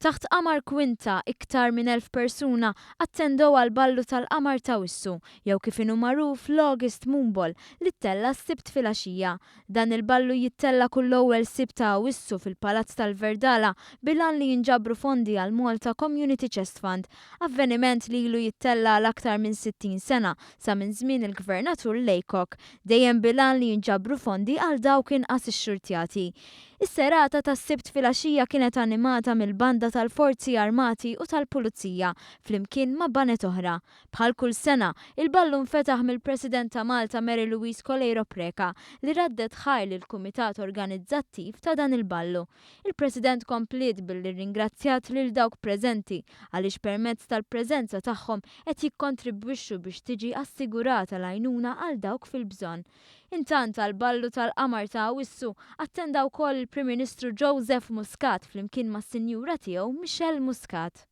Taħt qamar kwinta iktar minn 1000 persuna attendew għal ballu tal-qamar ta' wissu, jew kif inhu magħruf l-August Moonball li ttella s-sibt filgħaxija. Dan il-ballu jittella kull ewwel sibt ta' wissu fil-Palazz tal-Verdala bilan li jinġabru fondi għal Malta Community Chest Fund, avveniment li ilu jittella għal aktar minn 60 sena sa minn żmien il-Gvernatur Laycock, dejjem bilan li jinġabru fondi għal dawk inqas ix-xurtjati. Is-serata tas-sibt filgħaxija kienet animata mill-banda tal-Forzi Armati u tal-Pulizija flimkien ma' banet oħra. Bħal kull sena, il-ballu nfetaħ mill-President ta' Malta Mary Louise Coleiro Preca li raddet ħajr lill-Kumitat Organizzattiv ta' dan il-ballu. Il-President kompliet billi ringrazzjat lil dawk preżenti għaliex permezz tal-preżenza tagħhom qed jikkontribwixxu biex tiġi assigurata l-għajnuna għal dawk fil-bżonn. Intant għall-ballu tal-qamar ta' wissu attenda wkoll il-Prim Ministru Joseph Muscat flimkien mas-Sinjura tiegħu Michelle Muscat.